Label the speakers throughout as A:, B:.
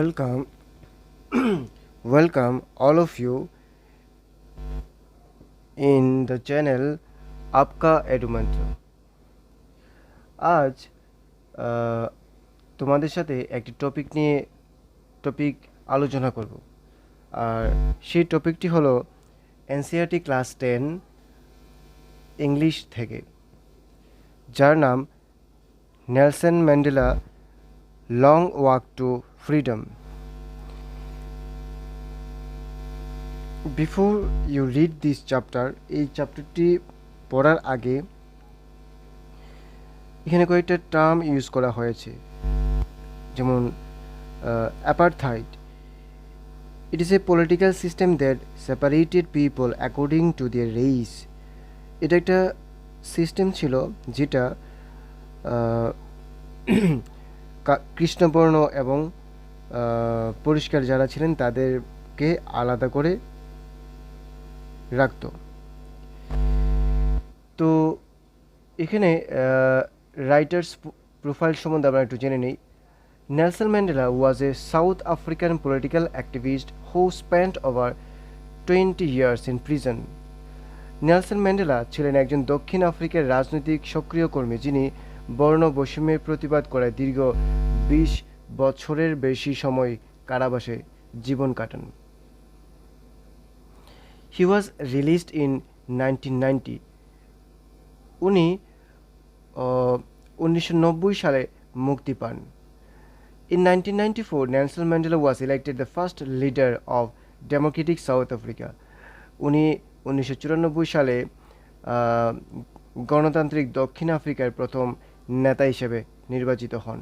A: welcome, welcome all of you in the channel आपका এডুমন্ত্র। আজ তোমাদের সাথে একটি টপিক আলোচনা করব, আর সেই টপিকটি হলো এনসিইআরটি ক্লাস 10 ইংলিশ থেকে, যার নাম Nelson Mandela long walk to freedom. Before you read this chapter, এই চ্যাপ্টারটি পড়ার আগে এখানে কয়েকটা টার্ম ইউজ করা হয়েছে, যেমন apartheid. It is a political system that separated people according to their race. এটা একটা সিস্টেম ছিল যেটা কৃষ্ণবর্ণ এবং পরিষ্কার যারা ছিলেন তাদেরকে আলাদা করে রাখত। তো এখানে রাইটার্স প্রোফাইল সম্বন্ধে আমরা একটু জেনে নিই। Nelson Mandela was A south African political activist who spent over 20 years in prison. Nelson Mandela ছিলেন একজন দক্ষিণ আফ্রিকার রাজনৈতিক সক্রিয় কর্মী যিনি বর্ণ বৈষম্যের প্রতিবাদ করে দীর্ঘ 20 বছরের বেশি সময় কারাবাসে জীবন কাটান। হি ওয়াজ রিলিজড ইন 1990। উনি 1990 সালে মুক্তি পান। In 1994, Nelson Mandela was elected the first leader of Democratic South Africa. উনি 1994 সালে গণতান্ত্রিক দক্ষিণ আফ্রিকার প্রথম নেতা হিসেবে নির্বাচিত হন।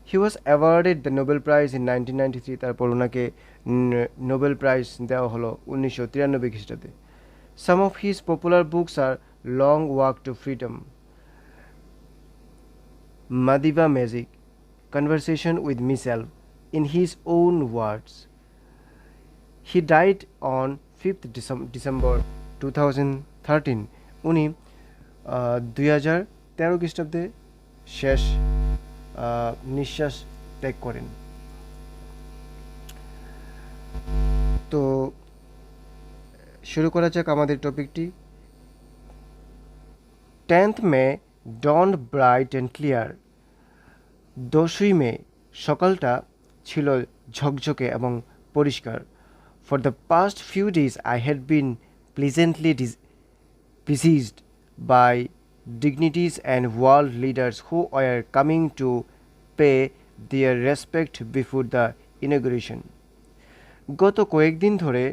A: He was awarded the Nobel prize in 1993। তারপর ওনাকে নোবেল প্রাইজ দেওয়া হলো 1993 খ্রিস্টাব্দে। Some of his popular books are long walk to freedom, Madiba magic, Conversation with Myself, in his own words. He died on 5th December 2013. উনি 2013 খ্রিস্টাব্দে শেষ নিঃশ্বাস ত্যাগ করেন। তো শুরু করা যাক আমাদের টপিকটি। 10th May dawned bright and clear. 10ই মে সকালটা ছিল ঝকঝকে এবং পরিষ্কার। For the past few days I had been pleasantly besieged by dignitaries and world leaders who were coming to pay their respect before the inauguration. গত কয়েকদিন ধরে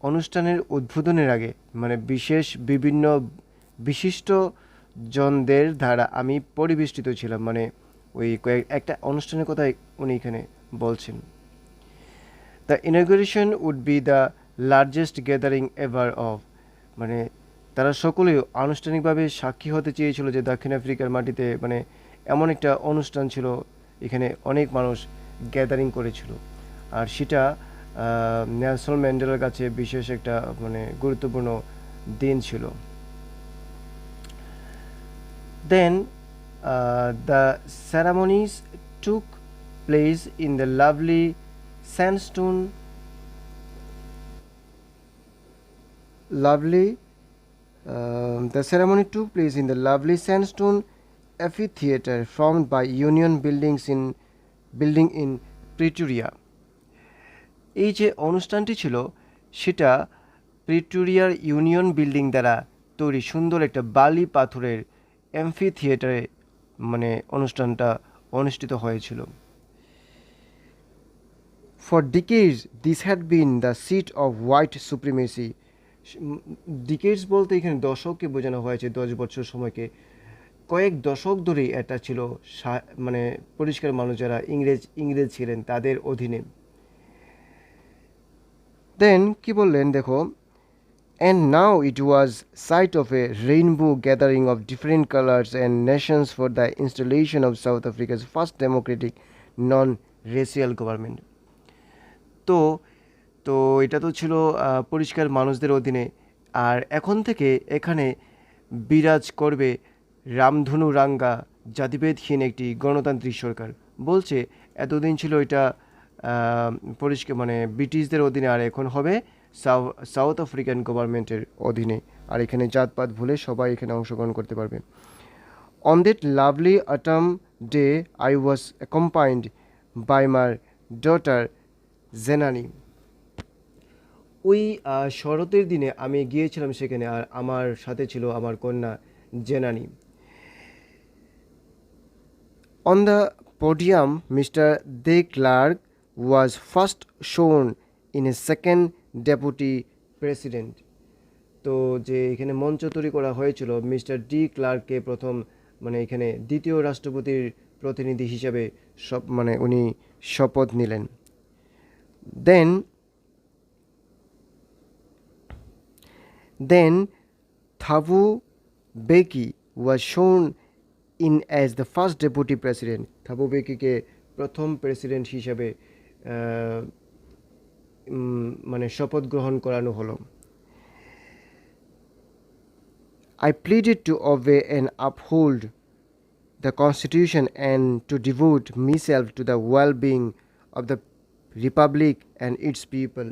A: অনুষ্ঠানের উদ্বোধনের আগে বিভিন্ন বিশিষ্ট জনদের দ্বারা আমি পরিবেষ্টিত ছিলাম। ওই একটা অনুষ্ঠানের কথাই উনি এখানে বলছেন। The inauguration would be the largest gathering ever of, তারা সকলেই আনুষ্ঠানিকভাবে সাক্ষী হতে চেয়েছিল যে দক্ষিণ আফ্রিকার মাটিতে এমন একটা অনুষ্ঠান ছিল, এখানে অনেক মানুষ গ্যাদারিং করেছিল, আর সেটা নেলসন ম্যান্ডেলার কাছে বিশেষ একটা গুরুত্বপূর্ণ দিন ছিল। দেন the ceremonies took place in the lovely sandstone amphitheater formed by Union building in Pretoria. এই যে অনুষ্ঠানটি ছিল সেটা প্রিটোরিয়ার ইউনিয়ন বিল্ডিং দ্বারা তৈরি সুন্দর একটা বালি পাথরের অ্যাম্ফি থিয়েটারে অনুষ্ঠানটা অনুষ্ঠিত হয়েছিল। For decades this had been the seat of white supremacy. Decades বলতে এখানে দশককে বোঝানো হয়েছে, 10 বছর সময়কে। কয়েক দশক ধরেই এটা ছিল পরিষ্কার মানুষ যারা ইংরেজ ছিলেন তাদের অধীনে। দেন কি বললেন দেখো, and now it was site of a rainbow gathering of different colors and nations for the installation of South Africa's first democratic non-racial government. তো এটা তো ছিল পরিষ্কার মানুষদের অধীনে, আর এখন থেকে এখানে বিরাজ করবে রামধনু রাঙ্গা জাতিভেদহীন একটি গণতান্ত্রিক সরকার। বলছে এতদিন ছিল এটা পরিষ্কার মানে ব্রিটিশদের অধীনে, আর এখন হবে সাউথ আফ্রিকান গভর্নমেন্টের অধীনে। আর এখানে জাতপাত ভুলে সবাই এখানে অংশগ্রহণ করতে পারবে। On that lovely autumn day I was accompanied by my daughter Zenani. ওই শরতের দিনে আমি গিয়েছিলাম সেখানে, আর আমার সাথে ছিল আমার কন্যা জেনানি। On the podium, Mr. De Klerk was first shown in a second deputy president. তো যে এখানে মঞ্চ তৈরি করা হয়েছিল, মিস্টার ডি ক্লার্ককে প্রথম মানে এখানে দ্বিতীয় রাষ্ট্রপতির প্রতিনিধি হিসাবে মানে উনি শপথ নিলেন। Then Thabo Mbeki was shown in as the first deputy president. থাবো বেকিকে প্রথম প্রেসিডেন্ট হিসাবে মানে শপথ গ্রহণ করানো হলো। I pleaded to obey and uphold the constitution and to devote myself to the well-being of the republic and its people.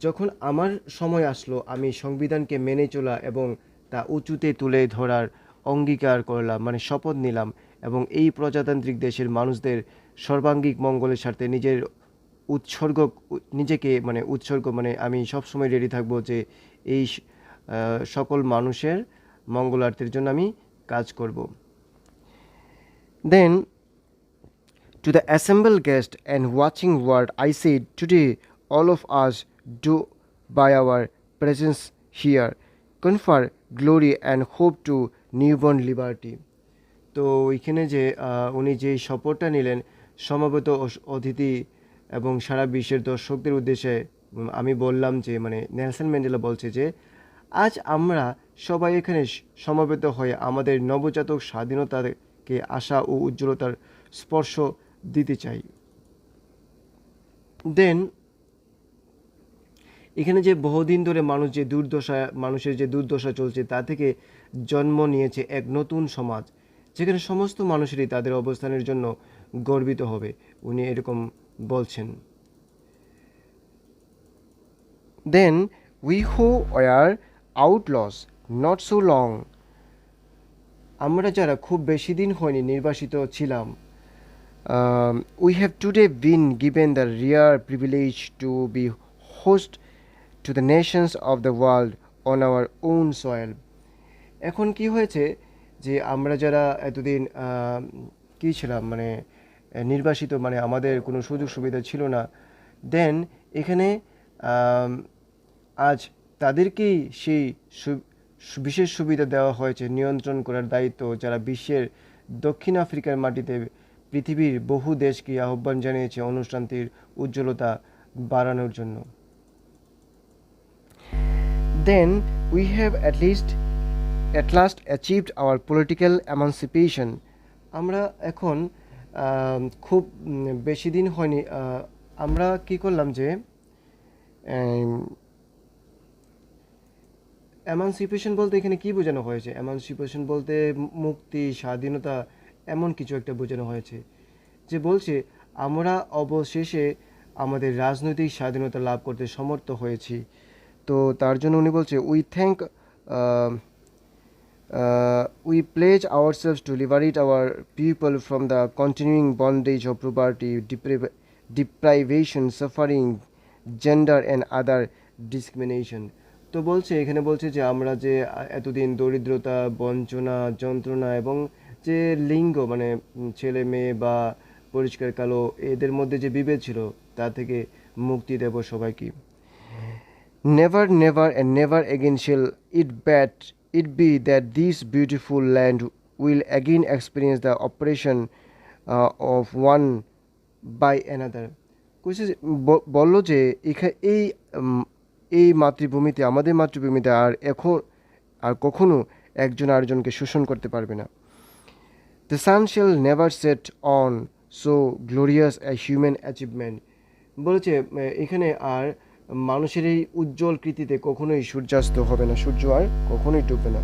A: যখন আমার সময় আসলো, আমি সংবিধানকে মেনে চলা এবং তা উঁচুতে তুলে ধরার অঙ্গীকার করলাম, মানে শপথ নিলাম, এবং এই প্রজাতান্ত্রিক দেশের মানুষদের সর্বাঙ্গীন মঙ্গলের স্বার্থে নিজেকে উৎসর্গ মানে আমি সবসময় রেডি থাকবো যে এই সকল মানুষের মঙ্গলার্থের জন্য আমি কাজ করব। Then to the assembled guest and watching world I said, today all of us do by our presence here confer glory and hope to newborn liberty. তো ওইখানে যে উনি যে শপথটা নিলেন সমবেত অতিথি এবং সারা বিশ্বের দর্শকদের উদ্দেশ্যে, আমি বললাম যে মানে নেলসন ম্যান্ডেলা বলছে যে আজ আমরা সবাই এখানে সমবেত হয়ে আমাদের নবজাতক স্বাধীনতাকে আশা ও উজ্জ্বলতার স্পর্শ দিতে চাই। দেন এখানে যে বহুদিন ধরে মানুষের যে দুর্দশা চলছে তা থেকে জন্ম নিয়েছে এক নতুন সমাজ, যেখানে সমস্ত মানুষেরই তাদের অবস্থানের জন্য গর্বিত হবে, উনি এরকম বলছেন। Then we who were outlaws not so long, আমরা যারা খুব বেশি দিন হয়নি নির্বাসিত ছিলাম, we have today been given the rare privilege to be host to the nations of the world on our own soil. এখন কি হয়েছে যে আমরা যারা এতদিন কি ছিলাম মানে নির্বাসিত, মানে আমাদের কোনো সুযোগ সুবিধা ছিল না, দেন এখানে আজ তাদেরকেই সেই বিশেষ সুবিধা দেওয়া হয়েছে, নিয়ন্ত্রণ করার দায়িত্ব, যারা বিশ্বের দক্ষিণ আফ্রিকার মাটিতে পৃথিবীর বহু দেশকে আহ্বান জানিয়েছে অনুষ্ঠানটির উজ্জ্বলতা বাড়ানোর জন্য। Then we have at last achieved our political emancipation. আমরা এখন খুব বেশি দিন হয়নি, আমরা কি করলাম যে এমানসিপেশন বলতে এখানে কি বোঝানো হয়েছে? এমানসিপেশন বলতে মুক্তি, স্বাধীনতা, এমন কিছু একটা বোঝানো হয়েছে, যে বলছে আমরা অবশেষে আমাদের রাজনৈতিক স্বাধীনতা লাভ করতে সমর্থ হয়েছি। তো তার জন্য উনি বলছে we pledge ourselves to liberate our people from the continuing bondage of poverty, deprivation, suffering, gender and other discrimination. তো এখানে বলছে যে আমরা যে এতদিন দরিদ্রতা, বঞ্চনা, যন্ত্রণা এবং যে লিঙ্গ মানে ছেলে মেয়ে বা পরিষ্কার কালো এদের মধ্যে যে বিভেদ ছিল তা থেকে মুক্তি দেব সবাইকে। Never, never and never again shall it be that this beautiful land will again experience the oppression of one by another. বলল যে এই মাতৃভূমিতে, আমাদের মাতৃভূমিতে আর কখনো একজন আরেকজনকে শোষণ করতে পারবে না। The sun shall never set on so glorious a human achievement. বলেছে এখানে আর মানুষের এই উজ্জ্বল কৃতিতে কখনোই সূর্যাস্ত হবে না, সূর্য আর কখনোই ডুববে না।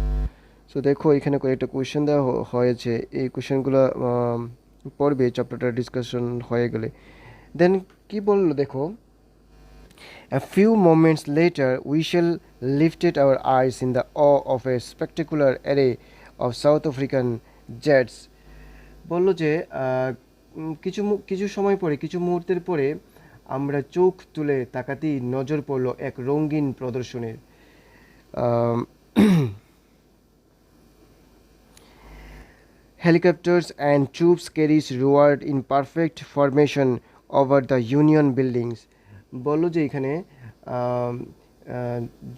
A: সো দেখো এখানে কয়েকটা কোয়েশ্চেন দেওয়া হয়েছে, এই কোয়েশ্চেনগুলো পড়বে চ্যাপ্টারটা ডিসকাশন হয়ে গেলে। দেন কি বললো দেখো, a few moments later we shall lifted our eyes in the awe of a spectacular array of South African jets। বলল যে কিছু সময় পরে, কিছু মুহূর্তের পরে আমরা চোখ তুলে তাকাতেই নজর পড়ল এক রঙিন প্রদর্শনের। Helicopters and troops carriers roared in perfect formation over the Union buildings। বললো যে এখানে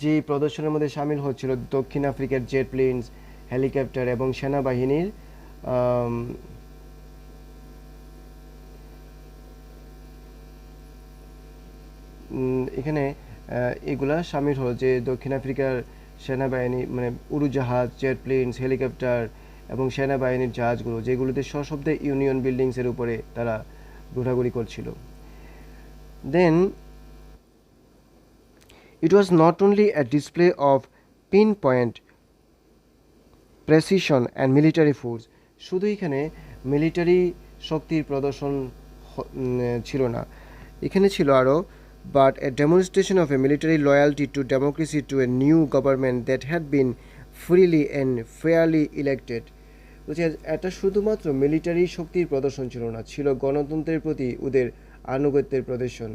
A: যে প্রদর্শনের মধ্যে সামিল হচ্ছিল দক্ষিণ আফ্রিকার জেট প্লেনস, হেলিকপ্টার এবং সেনাবাহিনীর এখানে এগুলা সামিল হলো যে দক্ষিণ আফ্রিকার সেনাবাহিনী মানে উড়োজাহাজ, জেট প্লেনস, হেলিকপ্টার এবং সেনাবাহিনীর জাহাজগুলো, যেগুলোতে সশব্দে ইউনিয়ন বিল্ডিংসের উপরে তারা ঘোরাঘুরি করছিল। দেন it was not only a display of pinpoint precision and military force, শুধু এখানে মিলিটারি শক্তির প্রদর্শন ছিল না, এখানে ছিল আরও but a demonstration of a military loyalty to democracy, to a new government that had been freely and fairly elected। বলছে এটা শুধুমাত্র মিলিটারি শক্তির প্রদর্শন ছিল না, ছিল গণতন্ত্রের প্রতি ওদের আনুগত্যের প্রদর্শন।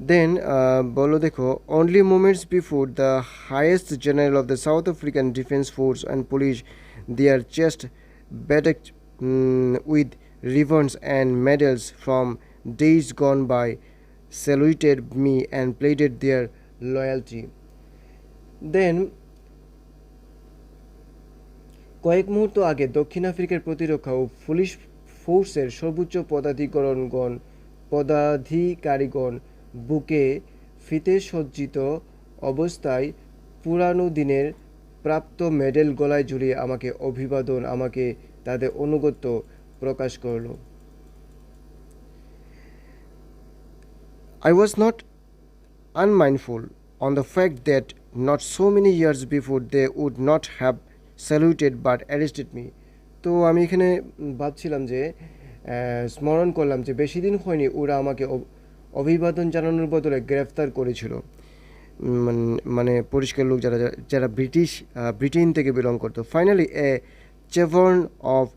A: দেন বলো দেখো, only moments before the highest general of the South African Defence Force and police, their chest bedecked with ribbons and medals from days gone by, saluted me and pledged their loyalty। দেন কয়েক মুহূর্ত আগে দক্ষিণ আফ্রিকার প্রতিরক্ষা ও police ফোর্সের সর্বোচ্চ পদাধিকারীগণ বুকে ফিতে সজ্জিত অবস্থায় পুরানো দিনের প্রাপ্ত মেডেল গলায় ঝুলিয়ে আমাকে অভিবাদন, আমাকে তাদের অনুগত্য প্রকাশ করল। I was not unmindful on the fact that not so many years before they would not have saluted but arrested me। তো আমি এখানে ভাবছিলাম যে স্মরণ করলাম যে বেশি দিন হয়নি ওরা আমাকে অভিবাদন জানানোর বদলে গ্রেফতার করেছিল। মানে পরিষ্কার লোক যারা যারা ব্রিটেন থেকে বিলং করতো। Finally a chevron of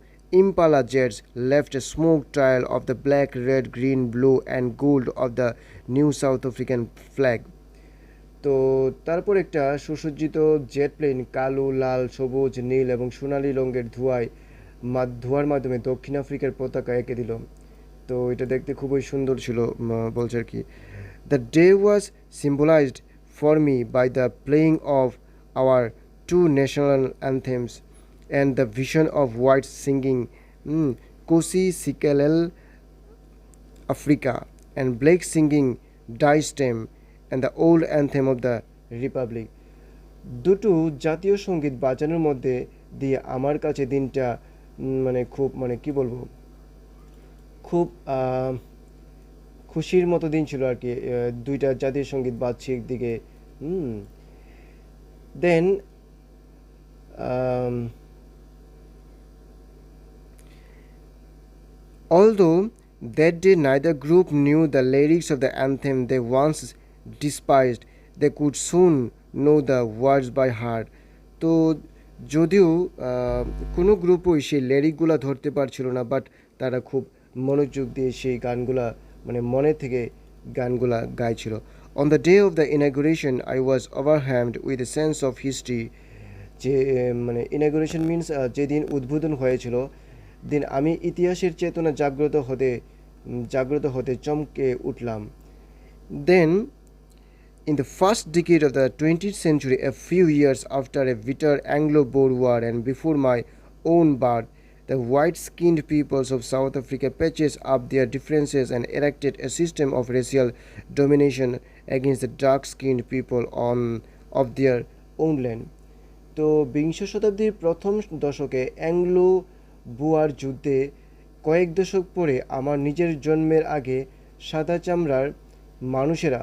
A: Impala jets left a smoke trail of the black, red, green, blue and gold of the new South African flag। তো তারপর একটা সুসজ্জিত জেট প্লেন কালো, লাল, সবুজ, নীল এবং সোনালি রঙের ধোঁয়ার মাধ্যমে দক্ষিণ আফ্রিকার পতাকা এঁকে দিল। তো এটা দেখতে খুবই সুন্দর ছিল। বলছে আর কি, the day was symbolized for me by the playing of our two national anthems and the vision of whites singing Kosi Sikelel Africa and black singing Die Stem and the old anthem of the Republic। দুটো জাতীয় সঙ্গীত বাজানোর মধ্যে দিয়ে আমার কাছে দিনটা মানে কি বলবো, খুব খুশির মতো দিন ছিল আর কি। দুইটা জাতীয় সঙ্গীত বাজছে একদিকে। দেন although that day neither group knew the lyrics of the anthem they once despised, they could soon know the words by heart। তো যদিও কোনো গ্রুপই সেই লিরিকগুলো ধরতে পারছিল না, বাট তারা খুব মনোযোগ দিয়ে সেই গানগুলা মানে মনে থেকে গানগুলা গাইছিল। On the day of the inauguration I was overwhelmed with a sense of history। যে মানে ইনাগুরেশন মিনস যেদিন উদ্বোধন হয়েছিল দিন আমি ইতিহাসের চেতনা জাগ্রত হতে চমকে উঠলাম। দেন in the first decade of the 20th century, a few years after a bitter Anglo-Boer war and before my own birth, the white-skinned peoples of South Africa patched up their differences and erected a system of racial domination against the dark-skinned people of their own land। তো বিংশ শতাব্দীর প্রথম দশকে Anglo বুয়ার যুদ্ধে কয়েক দশক পরে আমার নিজের জন্মের আগে সাদা চামড়ার মানুষেরা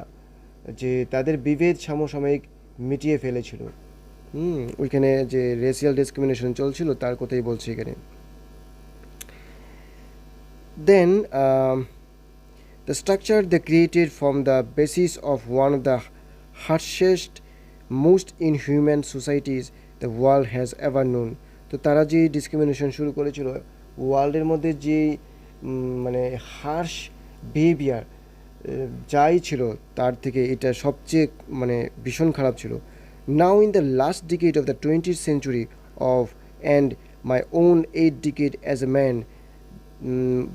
A: যে তাদের বিভেদ সমসাময়িক মিটিয়ে ফেলেছিল। ওইখানে যে রেসিয়াল ডিসক্রিমিনেশন চলছিল তার কথাই বলছি এখানে। Then the structure they created from the basis of one of the harshest, most inhuman societies the world has ever known. তো তারা যে ডিসক্রিমিনেশন শুরু করেছিল ওয়ার্ল্ডের মধ্যে যে মানে হার্শ বিহেভিয়ার যাই ছিল তার থেকে এটা সবচেয়ে মানে ভীষণ খারাপ ছিল. নাও in the last decade of the 20th century of and my own 8 decade as a man,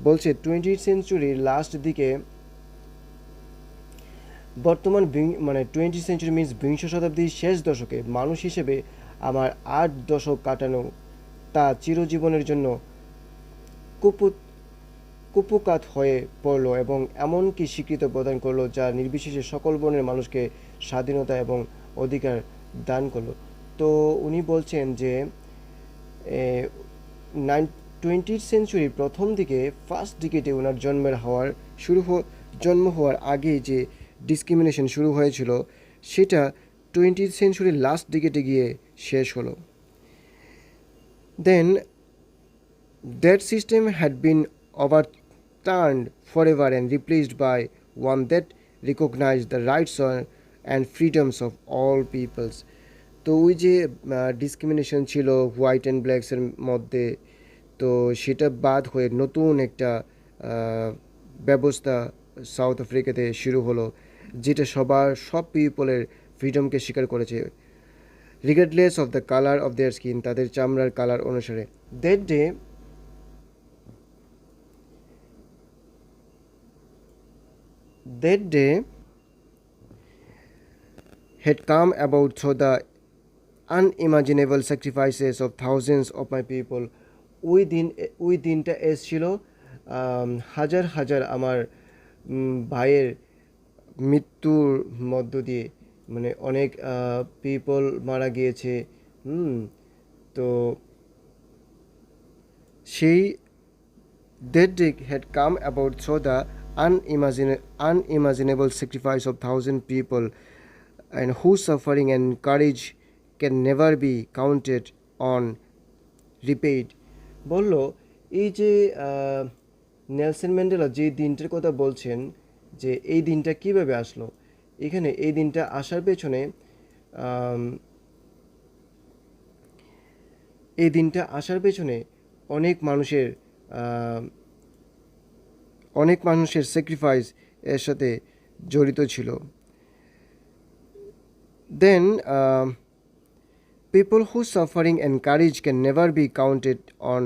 A: বলছে 20th সেঞ্চুরির লাস্ট দিকে বর্তমান মানে 20th সেঞ্চুরি মিনস বিংশ শতাব্দীর শেষ দশকে মানুষ হিসেবে আমার 8 দশক কাটানো তা চিরজীবনের জন্য কুপকাত হয়ে পড়লো এবং এমনকি স্বীকৃতি প্রদান করলো যা নির্বিশেষে সকল বর্ণের মানুষকে স্বাধীনতা এবং অধিকার দান করলো. তো উনি বলছেন যে 20th সেঞ্চুরির প্রথম দিকে ফার্স্ট ডিকেটে ওনার জন্ম হওয়ার আগে যে ডিসক্রিমিনেশন শুরু হয়েছিল সেটা 20th সেঞ্চুরির লাস্ট ডিকেটে গিয়ে শেষ হলো. দেন that system had been overturned forever and replaced by one that recognized the rights and freedoms of all peoples. তো ওই যে ডিসক্রিমিনেশন ছিল হোয়াইট অ্যান্ড ব্ল্যাকসের মধ্যে, তো সেটা বাদ হয়ে নতুন একটা ব্যবস্থা সাউথ আফ্রিকাতে শুরু হলো যেটা সব পিপলের ফ্রিডমকে স্বীকার করেছে regardless of the colour of their skin, তাদের চামড়ার কালার অনুসারে. That day had come about through the unimaginable sacrifices of thousands of my people. ওই দিনটা এসেছিল হাজার হাজার আমার ভাইয়ের মৃত্যুর মধ্য দিয়ে, মানে অনেক পিপল মারা গিয়েছে. তো সেই that day had come about through the unimaginable sacrifice of thousand people, and whose suffering and courage can never be counted on repaid. বলল এই যে নেলসন ম্যান্ডেলা যে দিনটার কথা বলছেন যে এই দিনটা কিভাবে আসলো, এখানে এই দিনটা আসার পেছনে অনেক মানুষের স্যাক্রিফাইস এর সাথে জড়িত ছিল. Then people who suffering and courage can never be counted on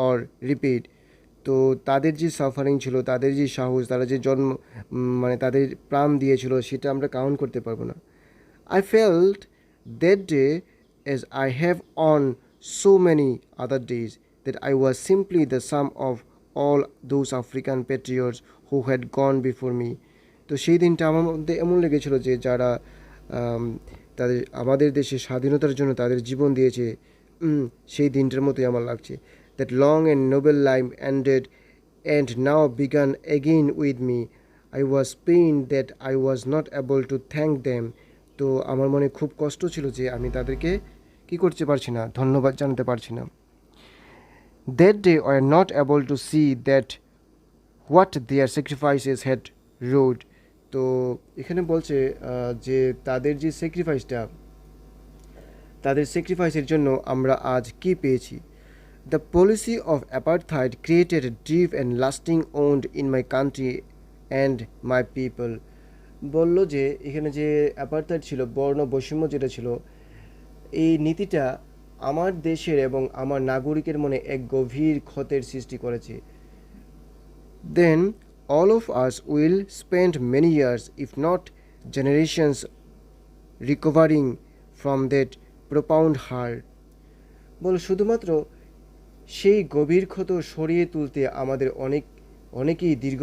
A: or repeat. তো তাদের যে সাফারিং ছিল, তাদের যে সাহস, তারা যে মানে তাদের প্রাণ দিয়েছিল সেটা আমরা কাউন্ট করতে পারবো না. I felt that day, as I have on so many other days, that I was simply the sum of all those African patriots who had gone before me. তো সেই দিনটা আমার মধ্যে এমন লেগেছিল যে যারা তাদের আমাদের দেশে স্বাধীনতার জন্য তাদের জীবন দিয়েছে, সেই দিনটার মতোই আমার লাগছে. That long and noble life ended and now began again with me. I was pained that I was not able to thank them. তো আমার মনে খুব কষ্ট ছিল যে আমি তাদেরকে কী করতে পারছি না, ধন্যবাদ জানাতে পারছি না. That they were not able to see that what their sacrifices had wrought. তো এখানে বলছে যে তাদের যে স্যাক্রিফাইসের জন্য আমরা আজ কি পেয়েছি. The policy of apartheid created a deep and lasting wound in my country and my people. বলল যে এখানে যে অ্যাপার্থাইড ছিল, বর্ণ বৈষম্য যেটা ছিল, এই নীতিটা আমার দেশের এবং আমার নাগরিকের মনে এক গভীর ক্ষতের সৃষ্টি করেছে. Then all of us will spend many years, if not generations, recovering from that profound hurt. বল শুধুমাত্র সেই গভীর ক্ষত সরিয়ে তুলতে আমাদের অনেকেই দীর্ঘ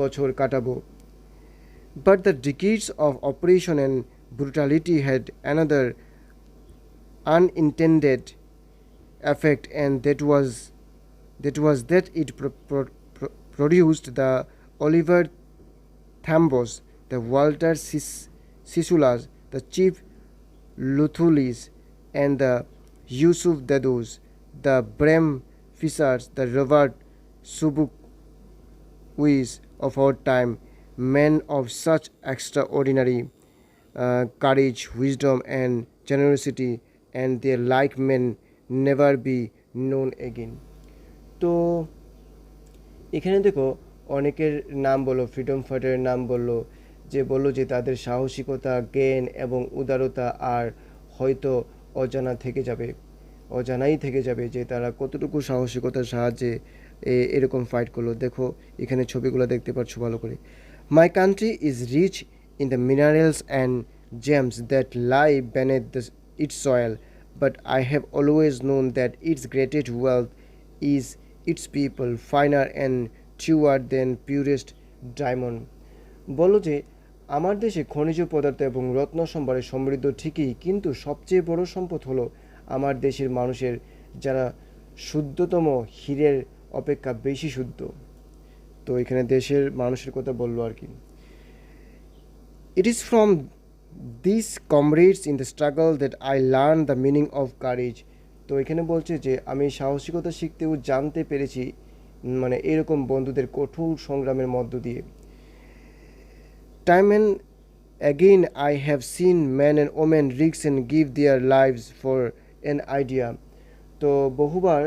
A: বছর কাটাবো. But the decades of oppression and brutality had another unintended effect, and that it produced the Oliver Thambos, the Walter Sisulas, the Chief Luthulis, and the Yusuf Dadoos, the Bram Fissers, the Robert subuquis of our time, men of such extraordinary courage, wisdom, and generosity, and their like men never be known again. তো এখানে দেখো অনেকের নাম বললো, freedom ফাইটারের নাম বললো, যে বললো যে তাদের সাহসিকতা, জ্ঞান এবং উদারতা আর হয়তো অজানা থেকে যাবে, অজানাই থেকে যাবে যে তারা কতটুকু সাহসিকতার সাহায্যে এরকম ফাইট করলো। দেখো এখানে ছবিগুলো দেখতে পাচ্ছ ভালো করে। My country is rich in the minerals and gems that lie beneath its soil, but I have always known that its greatest wealth is its people, finer and truer than purest diamond. বলো যে আমার দেশে খনিজ পদার্থ এবং রত্ন সম্ভারে সমৃদ্ধ ঠিকই, কিন্তু সবচেয়ে বড় সম্পদ হলো আমার দেশের মানুষের, যারা শুদ্ধতম হীরের অপেক্ষা বেশি শুদ্ধ। তো এখানে দেশের মানুষের কথা বললো আর কি। It is from these comrades in the struggle that I learned the meaning of courage. তো এখানে বলছে যে আমি সাহসিকতা শিখতেও জানতে পেরেছি, মানে এরকম বন্ধুদের কঠোর সংগ্রামের মধ্য দিয়ে। Time and again I have seen men and women risk and give their lives for an idea. তো বহুবার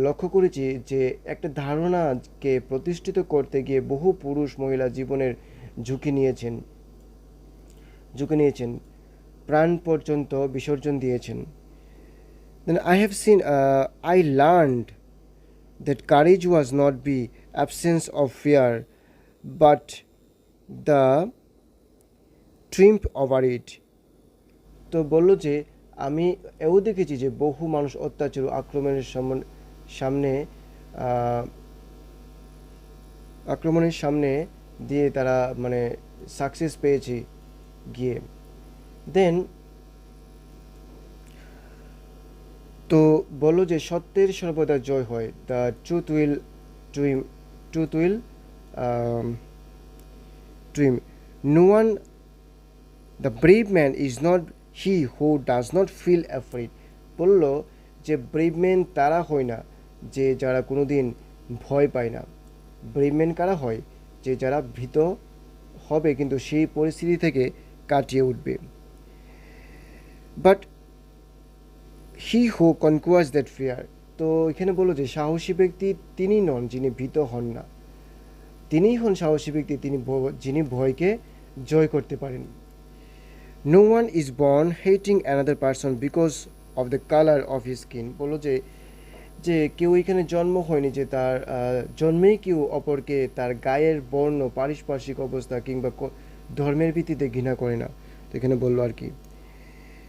A: লক্ষ্য করেছি যে একটা ধারণাকে প্রতিষ্ঠিত করতে গিয়ে বহু পুরুষ মহিলা জীবনের ঝুঁকি নিয়েছেন, প্রাণ পর্যন্ত বিসর্জন দিয়েছেন। Then I have seen, I learned that courage was not the absence of fear, but the triumph over it. তো বলল যে আমি এও দেখেছি যে বহু মানুষ অত্যাচার ও আক্রমণের সামনে দিয়ে তারা মানে সাকসেস পেয়েছে গিয়ে। দেন তো বললো যে সত্যের সর্বদা জয় হয়, the truth will trim no one, the brave man is not he who does not feel afraid. বললো যে ব্রেভ ম্যান তারা হয় না যে যারা কোনো দিন ভয় পায় না। ব্রেভ ম্যান কারা হয়? যে যারা ভীত হবে কিন্তু সেই পরিস্থিতি থেকে কাটিয়ে উঠবে। But he who conquers that fear. তো এখানে বললো যে সাহসী ব্যক্তি তিনি নন যিনি ভীত হন না, তিনিই হন সাহসী ব্যক্তি যিনি ভয়কে জয় করতে পারেন। No one is born hating another person because of the colour of his skin. বললো যে কেউ এখানে জন্ম হয়নি যে তার জন্মেই কেউ অপরকে তার গায়ের বর্ণ, পারিপার্শ্বিক অবস্থা কিংবা ধর্মের ভিত্তিতে ঘৃণা করে না। তো এখানে বললো আর কি।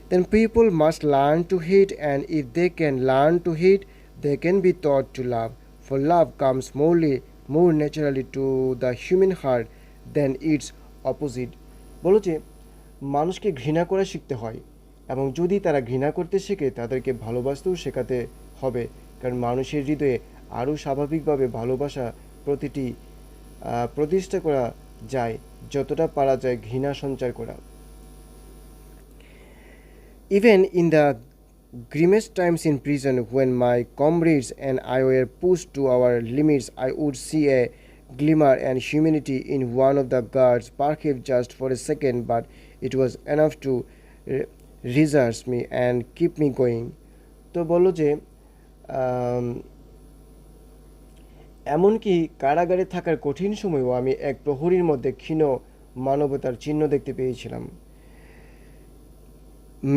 A: Then people must learn to hate, and if they can learn to hate, they can be taught to love. For love comes more naturally to the human heart than its opposite. বলো যে মানুষকে ঘৃণা করা শিখতে হয়, এবং যদি তারা ঘৃণা করতে শেখে তাদেরকে ভালোবাসতেও শেখাতে হবে, কারণ মানুষের হৃদয়ে আরও স্বাভাবিকভাবে ভালোবাসা প্রতিষ্ঠা করা যায় যতটা পারা যায় ঘৃণা সঞ্চার করা। Even in the grimmest times in prison, when my comrades and I were pushed to our limits, I would see a glimmer and humanity in one of the guards, perhaps just for a second, but it was enough to reassurance me and keep me going. তো বললো যে এমনকি কারাগারে থাকার কঠিন সময়েও আমি এক প্রহরীর মধ্যে ক্ষীণ মানবতার চিহ্ন দেখতে পেয়েছিলাম।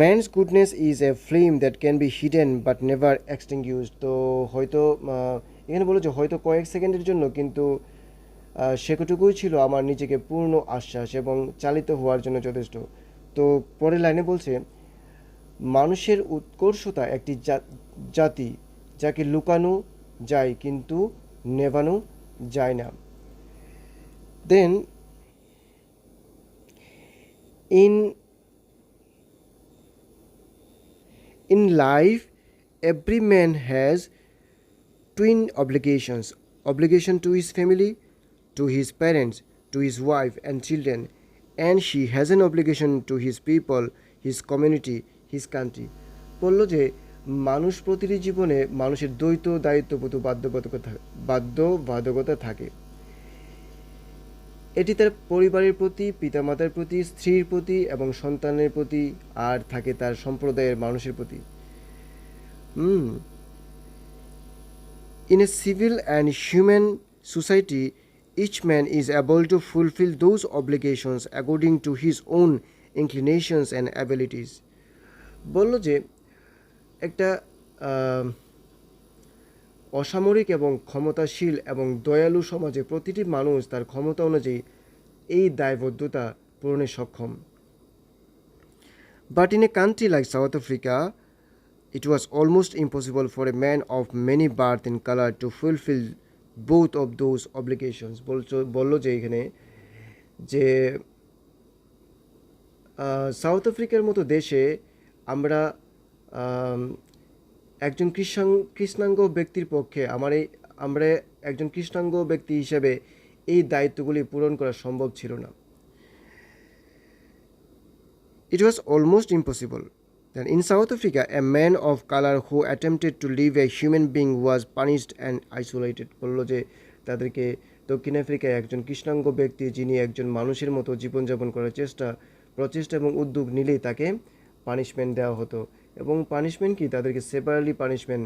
A: Man's goodness is a flame that can be hidden but never extinguished. তো হয়তো এখানে বলো যে হয়তো কয়েক সেকেন্ডের জন্য, কিন্তু সেটুকুই ছিল আমার নিজেকে পূর্ণ আশ্বাস এবং চালিত হওয়ার জন্য যথেষ্ট। তো পরের লাইনে বলছে মানুষের উৎকর্ষতা একটি জাতি যাকে লুকানো যায় কিন্তু নেভানো যায় না। দেন In life, every man has twin obligations: obligation to his family, to his parents, to his wife and children, and she has an obligation to his people, his community, his country. বললো যে মানুষ প্রতিটি জীবনে মানুষের দ্বৈত দায়িত্ববোধ ও বাধ্যবাধকতা থাকে। এটি তার পরিবারের প্রতি, পিতামাতার প্রতি, স্ত্রীর প্রতি এবং সন্তানের প্রতি, আর থাকে তার সম্প্রদায়ের মানুষের প্রতি। হুম In a civil and human society, each man is able to fulfill those obligations according to his own inclinations and abilities. বলল যে একটা আহ, অসামরিক এবং ক্ষমতাশীল এবং দয়ালু সমাজে প্রতিটি মানুষ তার ক্ষমতা অনুযায়ী এই দায়বদ্ধতা পূরণে সক্ষম। But in a country like South Africa, it was almost impossible for a man of many birth and color to fulfill both of those obligations. বলল যে এখানে যে সাউথ আফ্রিকার মতো দেশে আমরা একজন কৃষ্ণাঙ্গ ব্যক্তির পক্ষে আমরা একজন কৃষ্ণাঙ্গ ব্যক্তি হিসেবে এই দায়িত্বগুলি পূরণ করা সম্ভব ছিল না। It was almost impossible. Then in South Africa, a man of color who attempted to live a human being was punished and isolated. বলল যে তাদেরকে দক্ষিণ আফ্রিকায় একজন কৃষ্ণাঙ্গ ব্যক্তি যিনি একজন মানুষের মতো জীবনযাপন করার প্রচেষ্টা এবং উদ্যোগ নিলেই তাকে পানিশমেন্ট দেওয়া হতো, এবং পানিশমেন্ট কি, তাদেরকে সেপারেটলি পানিশমেন্ট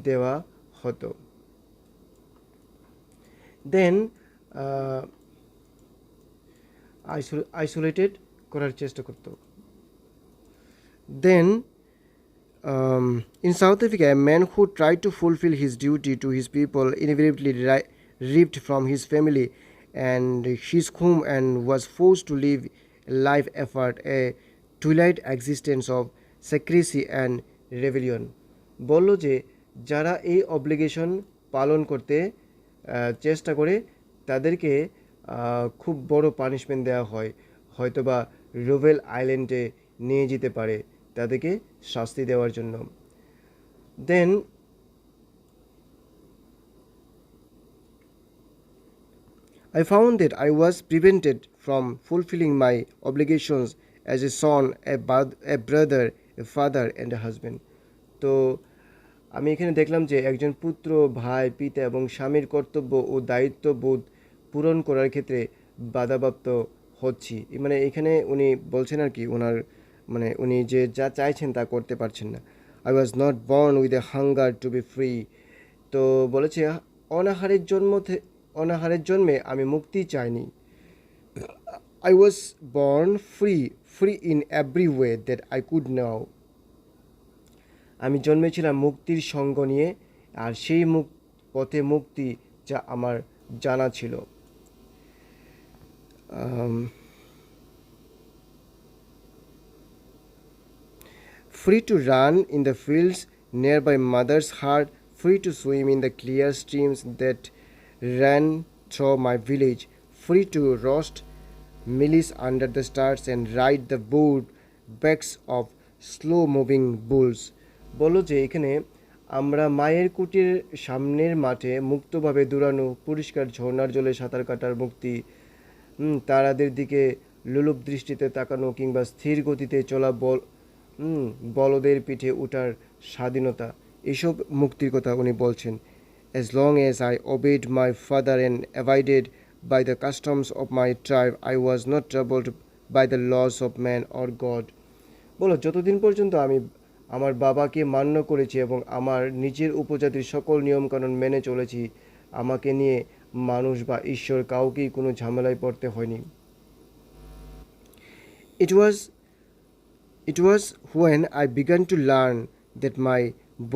A: দেওয়া হতো। দেন আইসোলেটেড করার চেষ্টা করতো। Then, in South Africa, a man who tried to fulfill his duty to his people inevitably ripped from his family and his home and was forced to live a life effort, a twilight existence of secrecy and rebellion. বলল যে যারা এই obligation পালন করতে চেষ্টা করে তাদেরকে খুব বড় পানিশমেন্ট দেওয়া হয়, হয়তোবা রোভেল আইল্যান্ডে নিয়ে যেতে পারে তাদেরকে শাস্তি দেওয়ার জন্য। দেন I found that I was prevented from fulfilling my obligations as a son, a brother, a father and a husband. তো আমি এখানে দেখলাম যে একজন পুত্র, ভাই, পিতা এবং স্বামীর কর্তব্য ও দায়িত্ববোধ পূরণ করার ক্ষেত্রে বাধাপ্রাপ্ত হচ্ছি। মানে এখানে উনি বলছেন আর কি, উনি যে যা চাইছেন তা করতে পারছেন না। I was not born with a hunger to be free. তো বলেছে অনাহারের জন্মে আমি মুক্তি চাইনি। I was born free in every way that I could know. আমি জন্মেছিলাম মুক্তির সঙ্গ নিয়ে, আর সেই পথে মুক্তি যা আমার জানা ছিল। Free to run in the fields near my mother's heart, free to swim in the clear streams that ran through my village, free to roast mealies under the stars and ride the broad backs of slow-moving bulls. বলো যে এখানে আমরা মায়ের কুটির সামনের মাঠে মুক্তভাবে দৌড়ানো, পরিষ্কার ঝর্ণার জলে সাঁতার কাটার মুক্তি, তারাদের দিকে লোলুপ দৃষ্টিতে তাকানো কিংবা স্থির গতিতে চলা বলদের পিঠে ওঠার স্বাধীনতা, এসব মুক্তির কথা উনি বলছেন। As long as I obeyed my father and abided by the customs of my tribe, I was not troubled by the laws of man or God. বলো যতদিন পর্যন্ত আমি আমার বাবাকে মান্য করেছি এবং আমার নিজের উপজাতির সকল নিয়মকানুন মেনে চলেছি, আমাকে নিয়ে মানুষ বা ঈশ্বর কাউকেই কোনো ঝামেলায় পড়তে হয়নি। It was when I began to learn that my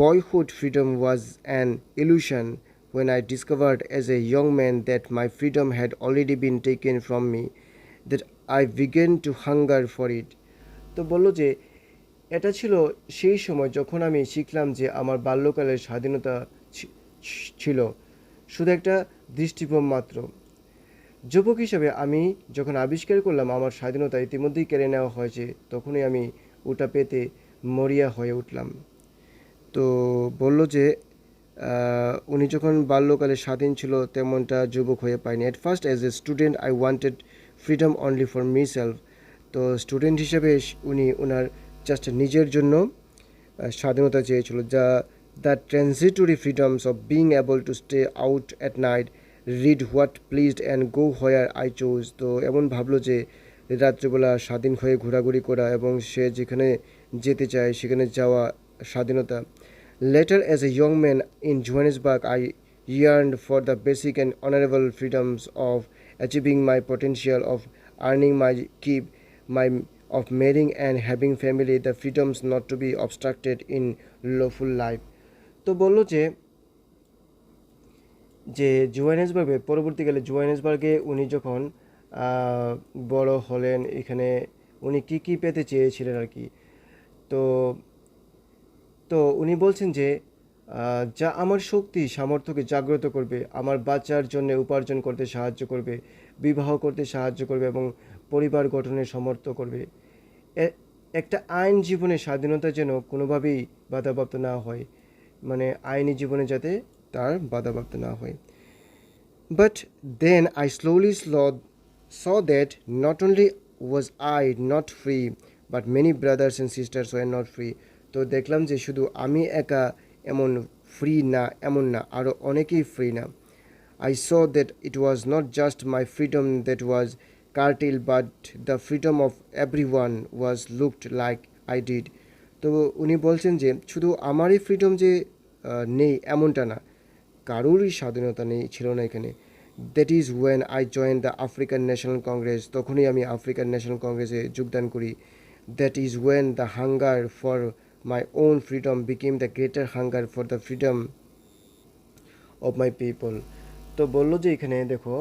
A: boyhood freedom was an illusion, when I discovered as a young man that my freedom had already been taken from me, that I began to hunger for it. তো বলল যে এটা ছিল সেই সময় যখন আমি শিখলাম যে আমার বাল্যকালের স্বাধীনতা ছিল শুধু একটা দৃষ্টিভ্রম মাত্র। যুবক হিসাবে আমি যখন আবিষ্কার করলাম আমার স্বাধীনতা ইতিমধ্যেই কেড়ে নেওয়া হয়েছে, তখনই আমি ওটা পেতে মরিয়া হয়ে উঠলাম। তো বলল যে উনি যখন বাল্যকালে স্বাধীন ছিল তেমনটা যুবক হয়ে পায়নি। At first as a student I wanted freedom only for myself. তো স্টুডেন্ট হিসেবে উনি ওনার জাস্ট নিজের জন্য স্বাধীনতা চেয়েছিল, যা the transitory freedoms of being able to stay out at night, read what pleased and go where I chose. তো এমন ভাবলো যে রাত্রিবেলা স্বাধীন হয়ে ঘোরাঘুরি করা এবং সে যেখানে যেতে চায় সেখানে যাওয়া স্বাধীনতা। Later, as a young man in Johannesburg, I yearned for the basic and honorable freedoms of achieving my potential, of earning my keep, my of marrying and having family, the freedoms not to be obstructed in lawful life. তো বললো যে জোহানেসবার্গে, পরবর্তীকালে জোহানেসবার্গে উনি যখন বড় হলেন, এখানে উনি কী পেতে চেয়েছিলেন আর কি। তো তো উনি বলছেন যে যা আমার শক্তি সামর্থ্যকে জাগ্রত করবে, আমার বাচ্চার জন্য উপার্জন করতে সাহায্য করবে, বিবাহ করতে সাহায্য করবে এবং পরিবার গঠনে সমর্থ করবে। একটা আইন জীবনে স্বাধীনতা যেন কোনোভাবেই বাধাপ্রাপ্ত না হয়, মানে আইনি জীবনে যাতে তার বাধাপ্রাপ্ত না হয়। But then I slowly saw that not only was I not free, but many brothers and sisters were not free. তো দেখলাম যে শুধু আমি একা এমন ফ্রি না, এমন না, আরও অনেকেই ফ্রি না। I saw that it was not just my freedom that was curtailed, but the freedom of everyone was looked like I did. তো উনি বলছেন যে শুধু আমারই ফ্রিডম যে নেই এমনটা না, কারোরই স্বাধীনতা নেই, ছিল না এখানে। That is when I join the African National Congress, তখনই আমি আফ্রিকান ন্যাশনাল কংগ্রেসে যোগদান করি। That is when the hunger for my own freedom became the greater hunger for the freedom of my people. তো বললো যে এখানে দেখো,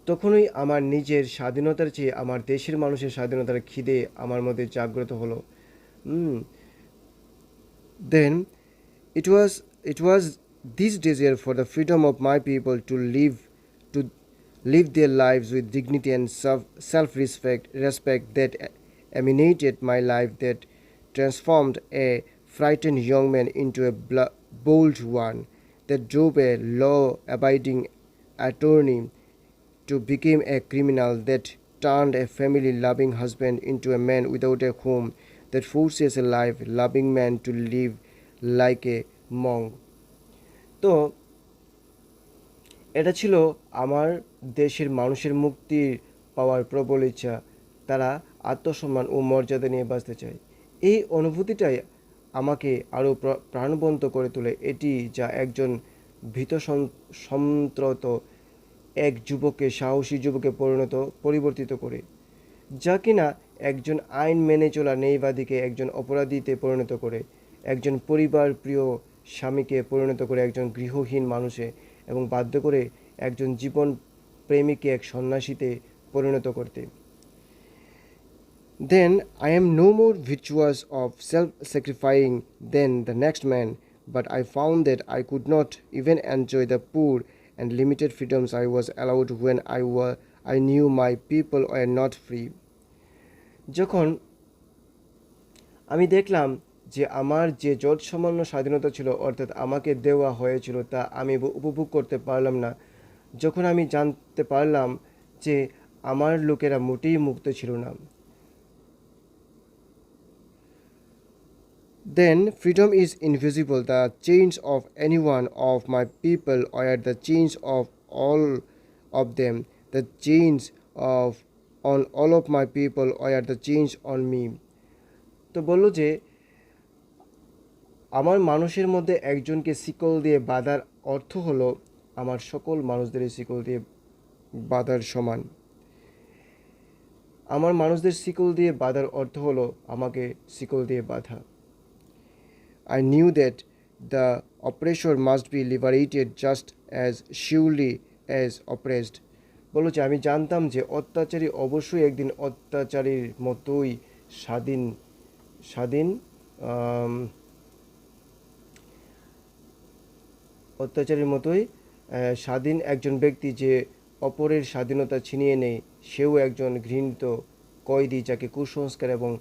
A: তখনই আমার নিজের স্বাধীনতার চেয়ে আমার দেশের মানুষের স্বাধীনতার খিদে আমার মধ্যে জাগ্রত হলো। দেন it was this desire for the freedom of my people to live their lives with dignity and self respect that emanated my life, that transformed a frightened young man into a bold one, that drove a law-abiding attorney to become a criminal, that turned a family-loving husband into a man without a home, that forces a life-loving man to live like a monk. তো এটা ছিল আমার দেশের মানুষের মুক্তির পাওয়ার প্রবল ইচ্ছা। তারা আত্মসম্মান ও মর্যাদা নিয়ে বাঁচতে চায়। এই অনুভূতিটাই আমাকে আরও প্রাণবন্ত করে তোলে। এটি যা একজন ভীত সন্ত্রত এক যুবককে সাহসী যুবকে পরিবর্তিত করে, যা কিনা একজন আইন মেনে চলা নেইবাদীকে একজন অপরাধীতে পরিণত করে, একজন পরিবার প্রিয় স্বামীকে পরিণত করে একজন গৃহহীন মানুষে, এবং বাধ্য করে একজন জীবন প্রেমিককে এক সন্ন্যাসীতে পরিণত করতে। Then I am no more virtuous of self-sacrificing than the next man, but I found that I could not even enjoy the poor and limited freedoms I was allowed when I knew my people were not free. যখন আমি দেখলাম যে আমার যে যৎসামান্য স্বাধীনতা ছিল, অর্থাৎ আমাকে দেওয়া হয়েছিল, তা আমি উপভোগ করতে পারলাম না, যখন আমি জানতে পারলাম যে আমার লোকেরা মোটেই মুক্ত ছিল না। Then freedom is invisible. The chains of any one of my people are the chains of all of them. The chains of on all of my people are the chains on me. তো বললো যে আমার মানুষের মধ্যে একজনকে শিকল দিয়ে বাঁধার অর্থ হলো আমার সকল মানুষদের শিকল দিয়ে বাঁধার সমান। আমার মানুষদের শিকল দিয়ে বাঁধার অর্থ হলো আমাকে শিকল দিয়ে বাঁধা। I knew that the oppressor must be liberated just as surely as oppressed. বলো যে আমি জানতাম যে অত্যাচারী অবশ্যই একদিন অত্যাচারীর মতোই স্বাধীন অত্যাচারীর মতোই স্বাধীন একজন ব্যক্তি যে অপরের স্বাধীনতা ছিনিয়ে নেয়, সেও একজন ঘৃণিত কয়েদি যাকে কুসংস্কার এবং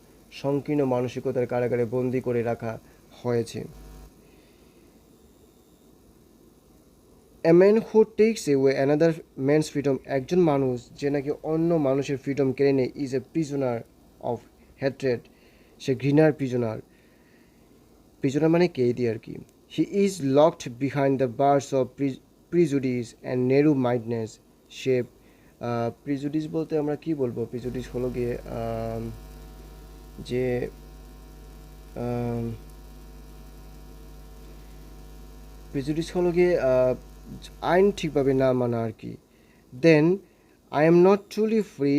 A: সংকীর্ণ মানসিকতার কারাগারে বন্দী করে রাখা হয়েছে। A man who takes away another man's freedom, একজন মানুষ যে নাকি অন্য মানুষের ফ্রিডম কেড়ে নেয়, is a prisoner of hatred, সে ঘৃণার প্রিজনার। পিছনে মানে কেদি আর কি। He is locked behind the bars of prejudice and narrow mindedness. সে প্রিজুডিস বলতে আমরা কি বলবো, প্রিজুডিস হলো গিয়ে যে প্রিজুডিস হলো গিয়ে আইন ঠিকভাবে না মানা আর কি। Then I am not truly free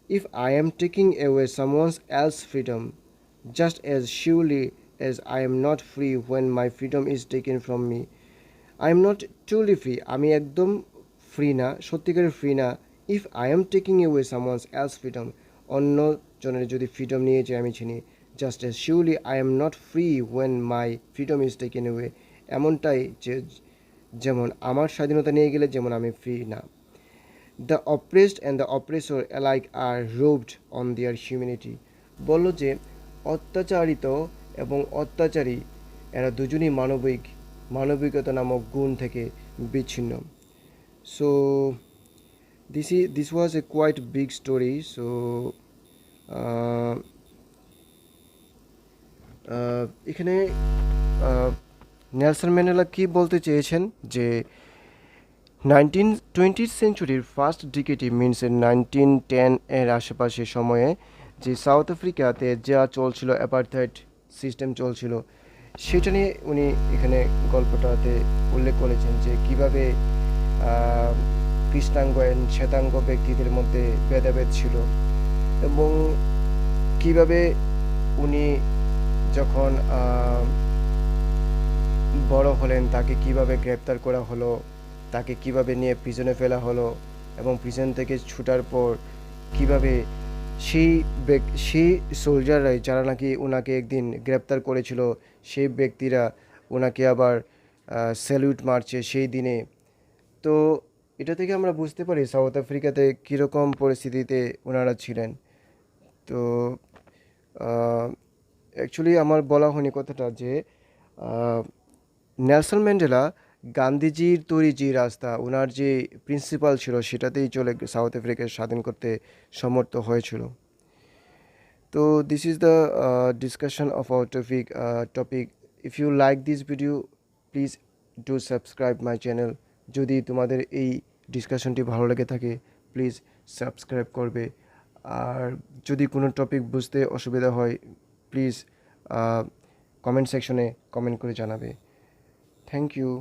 A: if I am taking away someone's else freedom, just as surely as I am not free when my freedom is taken from me. I am not truly free, আমি একদম free না, সত্যিকারের free না। If I am taking away someone's else freedom, অন্য জনের যদি freedom নিয়ে যাই আমি চিনি। Just as surely I am not free when my freedom is taken away, এমনটাই যে যেমন আমার স্বাধীনতা নিয়ে গেলে যেমন আমি ফ্রি না। The oppressed and the oppressor alike are robbed on their humanity. বলল যে অত্যাচারিত এবং অত্যাচারী এরা দুজনই মানবিকতা নামক গুণ থেকে বিচ্ছিন্ন। So this was a quite big story. So এখানে নেলসন ম্যান্ডেলা কি বলতে চেয়েছেন যে 1920th সেঞ্চুরির ফার্স্ট ডিকেডি মিনস 1910 এর আশেপাশে সময়ে যে সাউথ আফ্রিকাতে যা চলছিল, অ্যাপার্থাইড সিস্টেম চলছিল, সেটা নিয়ে উনি এখানে গল্পটাতে উল্লেখ করেছেন যে কীভাবে কৃষ্ণাঙ্গ এবং শ্বেতাঙ্গ ব্যক্তিদের মধ্যে ভেদাভেদ ছিল এবং কিভাবে উনি যখন বড় হলেন তাকে কিভাবে গ্রেপ্তার করা হলো, তাকে কিভাবে নিয়ে প্রিজনে ফেলা হলো এবং প্রিজন থেকে ছুটার পর কিভাবে সেই সোলজাররাই যারা নাকি ওনাকে একদিন গ্রেপ্তার করেছিল সেই ব্যক্তিরা ওনাকে আবার স্যালিউট মারছে সেই দিনে। তো এটা থেকে আমরা বুঝতে পারি সাউথ আফ্রিকাতে কীরকম পরিস্থিতিতে ওনারা ছিলেন। তো অ্যাকচুয়ালি আমার বলা হয়নি কথাটা যে নেলসন ম্যান্ডেলা গান্ধীজির তৈরি যে রাস্তা, ওনার যে প্রিন্সিপাল ছিল সেটাতেই চলে সাউথ আফ্রিকাকে স্বাধীন করতে সমর্থ হয়েছিল। তো this is the discussion of our topic. If you like this video please do subscribe my channel. যদি তোমাদের এই ডিসকাশনটি ভালো লেগে থাকে প্লিজ সাবস্ক্রাইব করবে। আর যদি কোনো টপিক বুঝতে অসুবিধা হয় প্লিজ কমেন্ট সেকশনে কমেন্ট করে জানাবে। Thank you.